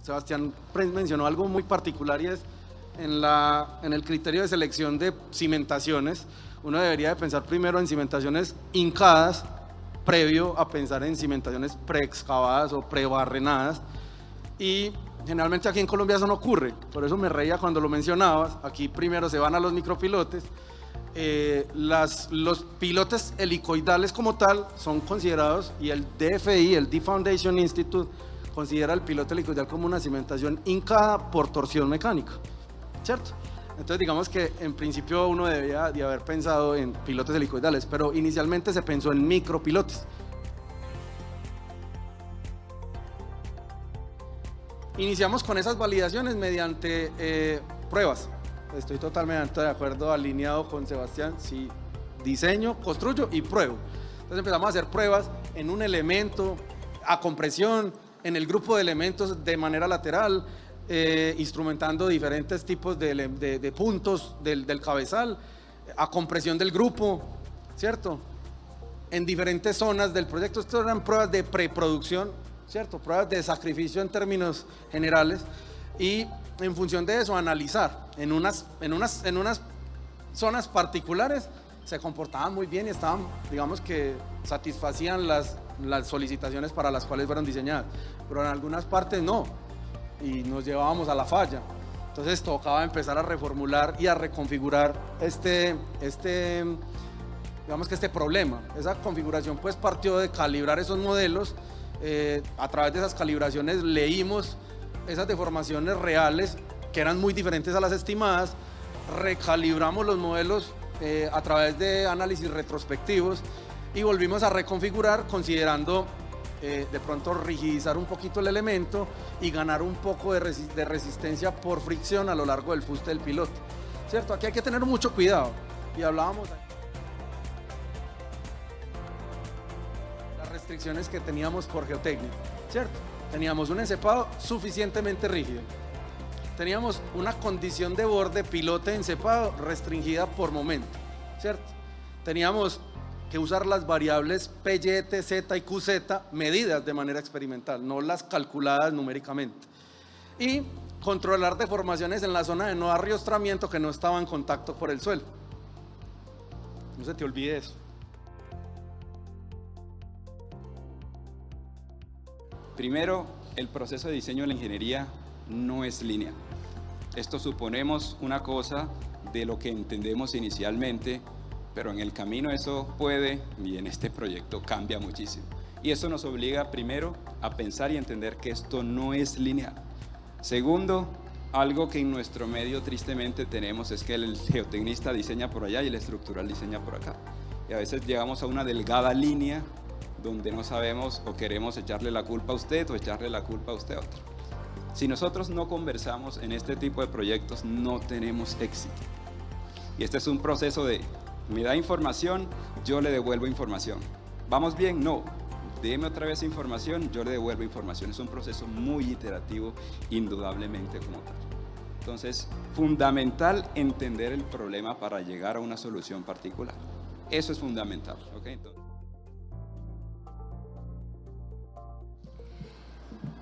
Sebastián mencionó algo muy particular y es en el criterio de selección de cimentaciones, uno debería de pensar primero en cimentaciones hincadas, previo a pensar en cimentaciones preexcavadas o prebarrenadas, y generalmente aquí en Colombia eso no ocurre, por eso me reía cuando lo mencionabas. Aquí primero se van a los micropilotes. Los pilotes helicoidales como tal son considerados, y el DFI, el Deep Foundation Institute, considera el pilote helicoidal como una cimentación hincada por torsión mecánica, ¿cierto? Entonces digamos que en principio uno debía de haber pensado en pilotes helicoidales, pero inicialmente se pensó en micropilotes. Iniciamos con esas validaciones mediante pruebas. Estoy totalmente de acuerdo, alineado con Sebastián. Sí, diseño, construyo y pruebo. Entonces empezamos a hacer pruebas en un elemento a compresión, en el grupo de elementos de manera lateral, instrumentando diferentes tipos de puntos del cabezal, a compresión del grupo, ¿cierto? En diferentes zonas del proyecto. Estas eran pruebas de preproducción, ¿cierto? Pruebas de sacrificio en términos generales, y en función de eso analizar en unas zonas particulares se comportaban muy bien y estaban, digamos que satisfacían las solicitaciones para las cuales fueron diseñadas, pero en algunas partes no, y nos llevábamos a la falla. Entonces tocaba empezar a reformular y a reconfigurar digamos que este problema. Esa configuración pues partió de calibrar esos modelos. A través de esas calibraciones leímos esas deformaciones reales que eran muy diferentes a las estimadas, recalibramos los modelos a través de análisis retrospectivos y volvimos a reconfigurar considerando de pronto rigidizar un poquito el elemento y ganar un poco de resistencia por fricción a lo largo del fuste del piloto, ¿cierto? Aquí hay que tener mucho cuidado, y hablábamos de las restricciones que teníamos por geotecnia, ¿cierto? Teníamos un encepado suficientemente rígido, teníamos una condición de borde pilote encepado restringida por momento, ¿cierto? Teníamos que usar las variables PY, Z y QZ medidas de manera experimental, no las calculadas numéricamente, y controlar deformaciones en la zona de no arriostramiento que no estaba en contacto por el suelo. No se te olvide eso. Primero, el proceso de diseño de la ingeniería no es lineal. Esto suponemos una cosa de lo que entendemos inicialmente, pero en el camino eso puede, y en este proyecto cambia muchísimo. Y eso nos obliga primero a pensar y entender que esto no es lineal. Segundo, algo que en nuestro medio tristemente tenemos es que el geotecnista diseña por allá y el estructural diseña por acá. Y a veces llegamos a una delgada línea donde no sabemos o queremos echarle la culpa a usted o echarle la culpa a usted a otro. Si nosotros no conversamos en este tipo de proyectos, no tenemos éxito. Y este es un proceso de, me da información, yo le devuelvo información. ¿Vamos bien? No. Deme otra vez información, yo le devuelvo información. Es un proceso muy iterativo, indudablemente como tal. Entonces, fundamental entender el problema para llegar a una solución particular. Eso es fundamental. ¿Okay? Entonces,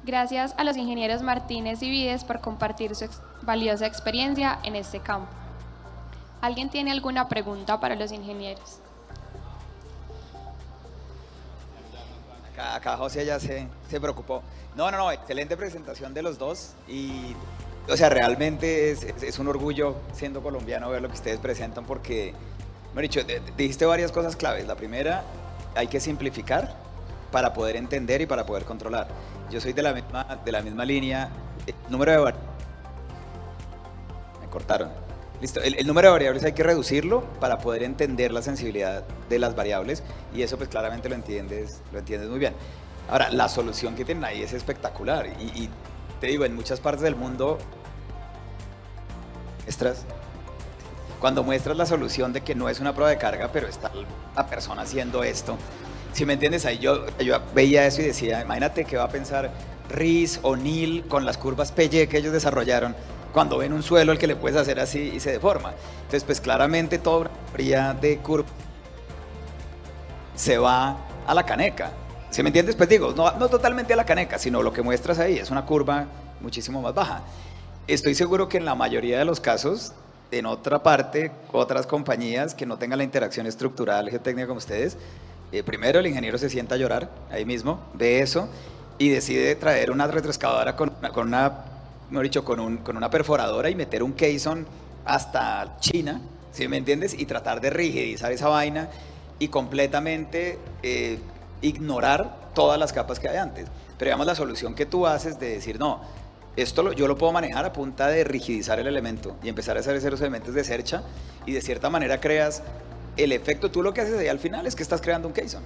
gracias a los ingenieros Martínez y Vides por compartir su valiosa experiencia en este campo. ¿Alguien tiene alguna pregunta para los ingenieros? Acá José ya se preocupó. No, excelente presentación de los dos y, o sea, realmente es un orgullo siendo colombiano ver lo que ustedes presentan porque, me dicho, dijiste varias cosas claves. La primera, hay que simplificar para poder entender y para poder controlar. Yo soy de la misma línea. Número de variables. Me cortaron. Listo. El número de variables hay que reducirlo para poder entender la sensibilidad de las variables y eso pues claramente lo entiendes muy bien. Ahora, la solución que tienen ahí es espectacular y te digo, en muchas partes del mundo cuando muestras la solución de que no es una prueba de carga, pero está la persona haciendo esto, si me entiendes, ahí yo veía eso y decía, imagínate qué va a pensar Riz o Neil con las curvas PY que ellos desarrollaron cuando ven un suelo al que le puedes hacer así y se deforma. Entonces, pues claramente toda una teoría de curva se va a la caneca. Si me entiendes, pues digo, no totalmente a la caneca, sino lo que muestras ahí es una curva muchísimo más baja. Estoy seguro que en la mayoría de los casos, en otra parte, otras compañías que no tengan la interacción estructural geotécnica como ustedes, primero el ingeniero se sienta a llorar ahí mismo, ve eso y decide traer una retroexcavadora con una perforadora y meter un caisson hasta China, ¿sí me entiendes? Y tratar de rigidizar esa vaina y completamente ignorar todas las capas que hay antes. Pero digamos, la solución que tú haces de decir, no, yo lo puedo manejar a punta de rigidizar el elemento y empezar a hacer esos elementos de cercha y de cierta manera creas el efecto. Tú lo que haces ahí al final es que estás creando un caisson,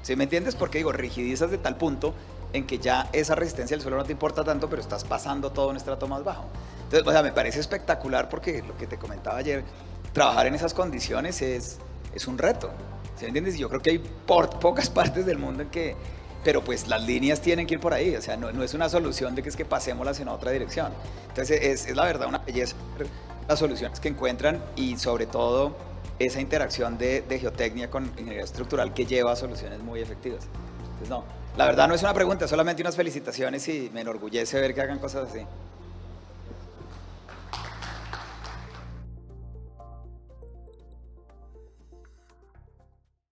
¿sí me entiendes? Porque digo, rigidizas de tal punto en que ya esa resistencia del suelo no te importa tanto, pero estás pasando todo un estrato más bajo. Entonces, o sea, me parece espectacular porque lo que te comentaba ayer, trabajar en esas condiciones es un reto, ¿sí me entiendes? Y yo creo que hay pocas partes del mundo en que, pero pues las líneas tienen que ir por ahí, o sea, no es una solución de que es que pasémoslas en otra dirección. Entonces, es la verdad una belleza las soluciones que encuentran y sobre todo esa interacción de geotecnia con ingeniería estructural que lleva a soluciones muy efectivas. Entonces, no, la verdad no es una pregunta, solamente unas felicitaciones y me enorgullece ver que hagan cosas así.